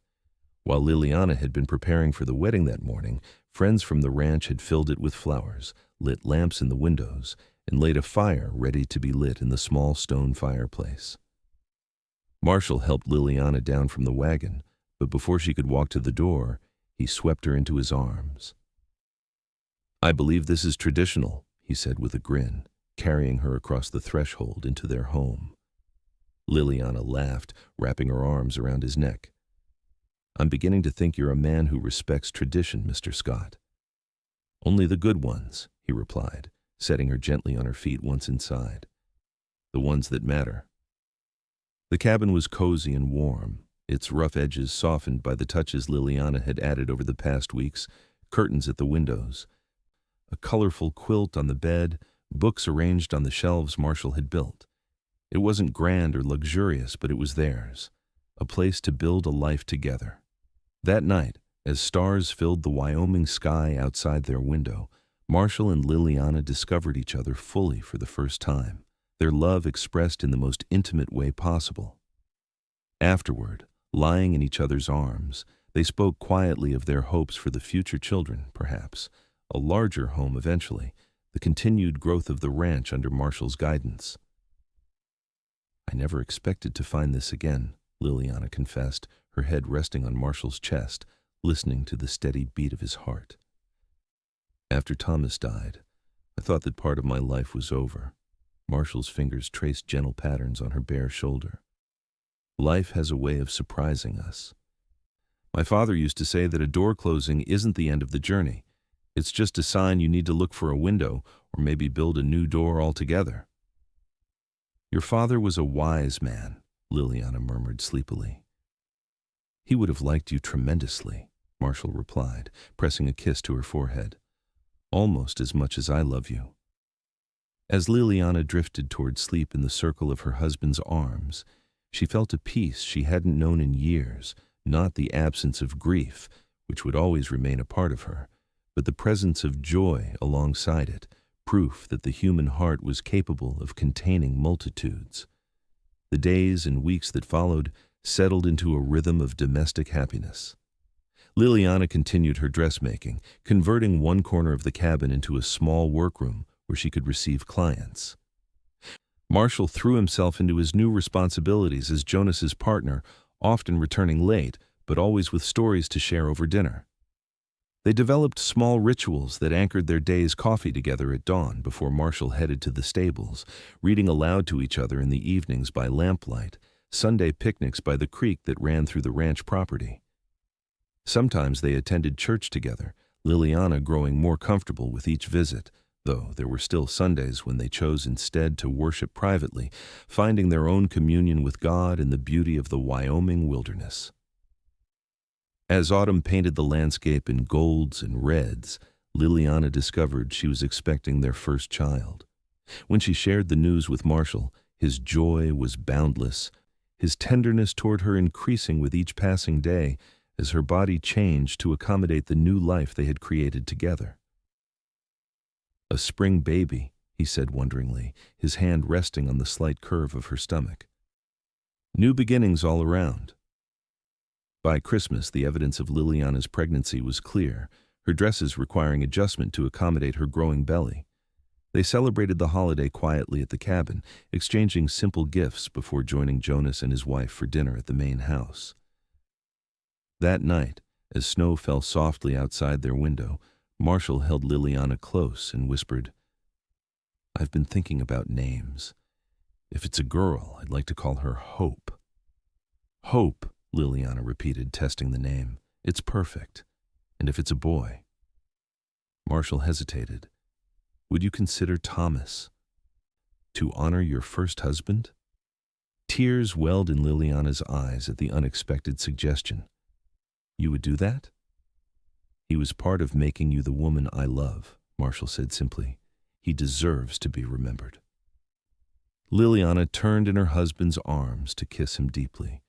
While Liliana had been preparing for the wedding that morning, friends from the ranch had filled it with flowers, lit lamps in the windows, and laid a fire ready to be lit in the small stone fireplace. Marshall helped Liliana down from the wagon, but before she could walk to the door, he swept her into his arms. "I believe this is traditional," he said with a grin, carrying her across the threshold into their home. Liliana laughed, wrapping her arms around his neck. "I'm beginning to think you're a man who respects tradition, Mr. Scott." "Only the good ones," he replied, setting her gently on her feet once inside. "The ones that matter." The cabin was cozy and warm, its rough edges softened by the touches Liliana had added over the past weeks, curtains at the windows, a colorful quilt on the bed, books arranged on the shelves Marshall had built. It wasn't grand or luxurious, but it was theirs, a place to build a life together. That night, as stars filled the Wyoming sky outside their window, Marshall and Liliana discovered each other fully for the first time, their love expressed in the most intimate way possible. Afterward, lying in each other's arms, they spoke quietly of their hopes for the future children, perhaps, a larger home eventually, the continued growth of the ranch under Marshall's guidance. "I never expected to find this again," Liliana confessed, her head resting on Marshall's chest, listening to the steady beat of his heart. "After Thomas died, I thought that part of my life was over." Marshall's fingers traced gentle patterns on her bare shoulder. "Life has a way of surprising us. My father used to say that a door closing isn't the end of the journey. It's just a sign you need to look for a window or maybe build a new door altogether." "Your father was a wise man," Liliana murmured sleepily. "He would have liked you tremendously," Marshall replied, pressing a kiss to her forehead. "Almost as much as I love you." As Liliana drifted toward sleep in the circle of her husband's arms, she felt a peace she hadn't known in years, not the absence of grief, which would always remain a part of her, but the presence of joy alongside it, proof that the human heart was capable of containing multitudes. The days and weeks that followed settled into a rhythm of domestic happiness. Liliana continued her dressmaking, converting one corner of the cabin into a small workroom where she could receive clients. Marshall threw himself into his new responsibilities as Jonas's partner, often returning late, but always with stories to share over dinner. They developed small rituals that anchored their day's coffee together at dawn before Marshall headed to the stables, reading aloud to each other in the evenings by lamplight, Sunday picnics by the creek that ran through the ranch property. Sometimes they attended church together, Liliana growing more comfortable with each visit, though there were still Sundays when they chose instead to worship privately, finding their own communion with God in the beauty of the Wyoming wilderness. As autumn painted the landscape in golds and reds, Liliana discovered she was expecting their first child. When she shared the news with Marshall, his joy was boundless, his tenderness toward her increasing with each passing day as her body changed to accommodate the new life they had created together. "A spring baby," he said wonderingly, his hand resting on the slight curve of her stomach. "New beginnings all around." By Christmas, the evidence of Liliana's pregnancy was clear, her dresses requiring adjustment to accommodate her growing belly. They celebrated the holiday quietly at the cabin, exchanging simple gifts before joining Jonas and his wife for dinner at the main house. That night, as snow fell softly outside their window, Marshall held Liliana close and whispered, "I've been thinking about names. If it's a girl, I'd like to call her Hope." "Hope," Liliana repeated, testing the name. "It's perfect. And if it's a boy?" Marshall hesitated. "Would you consider Thomas? To honor your first husband?" Tears welled in Liliana's eyes at the unexpected suggestion. "You would do that?" "He was part of making you the woman I love," Marshall said simply. He deserves to be remembered. Liliana turned in her husband's arms to kiss him deeply,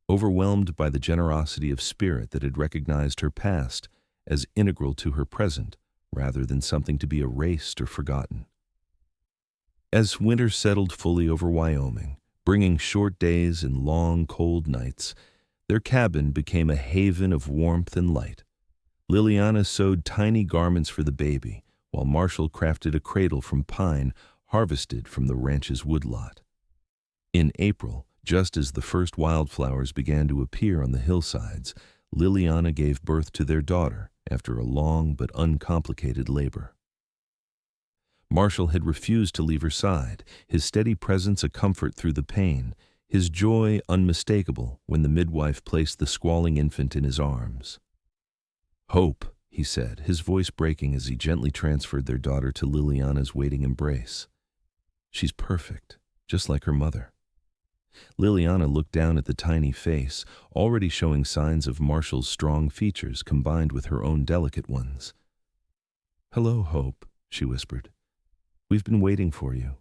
overwhelmed by the generosity of spirit that had recognized her past as integral to her present, rather than something to be erased or forgotten. As winter settled fully over Wyoming, bringing short days and long, cold nights, their cabin became a haven of warmth and light. Liliana sewed tiny garments for the baby, while Marshall crafted a cradle from pine harvested from the ranch's woodlot. In April, just as the first wildflowers began to appear on the hillsides, Liliana gave birth to their daughter after a long but uncomplicated labor. Marshall had refused to leave her side, his steady presence a comfort through the pain, his joy unmistakable when the midwife placed the squalling infant in his arms. "Hope," he said, his voice breaking as he gently transferred their daughter to Liliana's waiting embrace. "She's perfect, just like her mother." Liliana looked down at the tiny face, already showing signs of Marshall's strong features combined with her own delicate ones. "Hello, Hope," she whispered. "We've been waiting for you."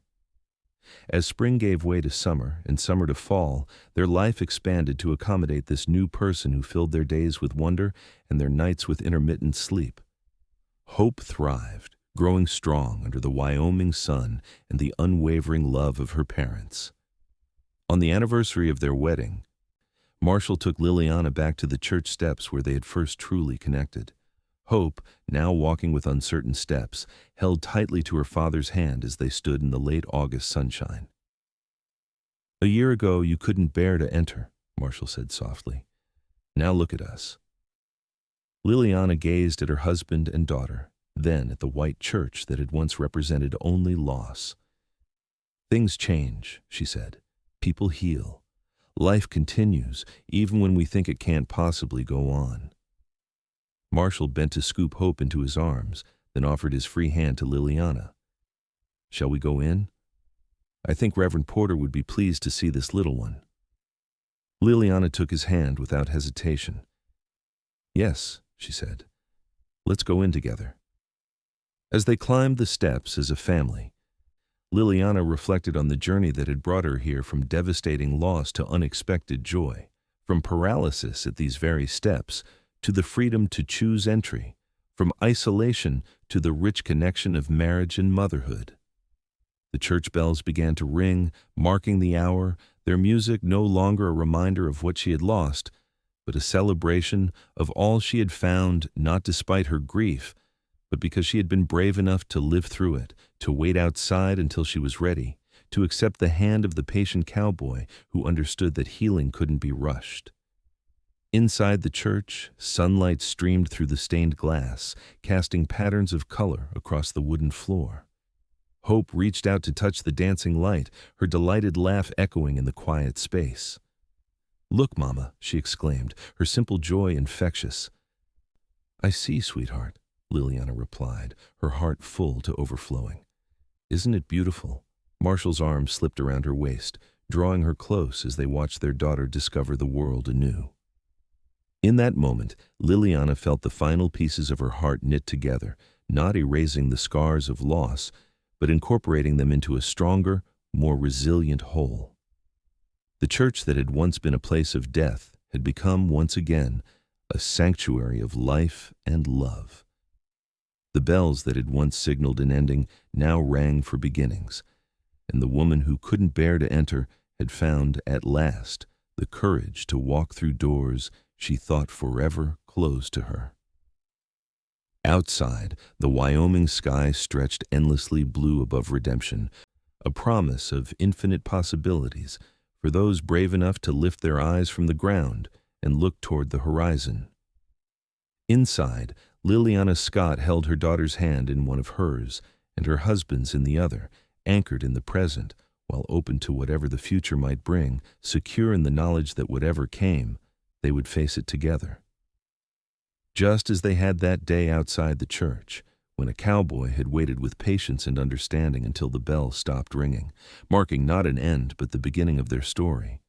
As spring gave way to summer and summer to fall, their life expanded to accommodate this new person who filled their days with wonder and their nights with intermittent sleep. Hope thrived, growing strong under the Wyoming sun and the unwavering love of her parents. On the anniversary of their wedding, Marshall took Liliana back to the church steps where they had first truly connected. Hope, now walking with uncertain steps, held tightly to her father's hand as they stood in the late August sunshine. "A year ago you couldn't bear to enter," Marshall said softly. "Now look at us." Liliana gazed at her husband and daughter, then at the white church that had once represented only loss. "Things change," she said. "People heal. Life continues, even when we think it can't possibly go on." Marshall bent to scoop Hope into his arms, then offered his free hand to Liliana. "Shall we go in? I think Reverend Porter would be pleased to see this little one." Liliana took his hand without hesitation. "Yes," she said. "Let's go in together." As they climbed the steps as a family, Liliana reflected on the journey that had brought her here from devastating loss to unexpected joy, from paralysis at these very steps to the freedom to choose entry, from isolation to the rich connection of marriage and motherhood. The church bells began to ring, marking the hour, their music no longer a reminder of what she had lost, but a celebration of all she had found, not despite her grief, but because she had been brave enough to live through it, to wait outside until she was ready, to accept the hand of the patient cowboy who understood that healing couldn't be rushed. Inside the church, sunlight streamed through the stained glass, casting patterns of color across the wooden floor. Hope reached out to touch the dancing light, her delighted laugh echoing in the quiet space. "Look, Mama," she exclaimed, her simple joy infectious. "I see, sweetheart," Liliana replied, her heart full to overflowing. "Isn't it beautiful?" Marshall's arm slipped around her waist, drawing her close as they watched their daughter discover the world anew. In that moment, Liliana felt the final pieces of her heart knit together, not erasing the scars of loss, but incorporating them into a stronger, more resilient whole. The church that had once been a place of death had become once again a sanctuary of life and love. The bells that had once signaled an ending now rang for beginnings, and the woman who couldn't bear to enter had found, at last, the courage to walk through doors she thought forever closed to her. Outside, the Wyoming sky stretched endlessly blue above redemption, a promise of infinite possibilities for those brave enough to lift their eyes from the ground and look toward the horizon. Inside, Liliana Scott held her daughter's hand in one of hers and her husband's in the other, anchored in the present, while open to whatever the future might bring, secure in the knowledge that whatever came, they would face it together. Just as they had that day outside the church, when a cowboy had waited with patience and understanding until the bell stopped ringing, marking not an end but the beginning of their story.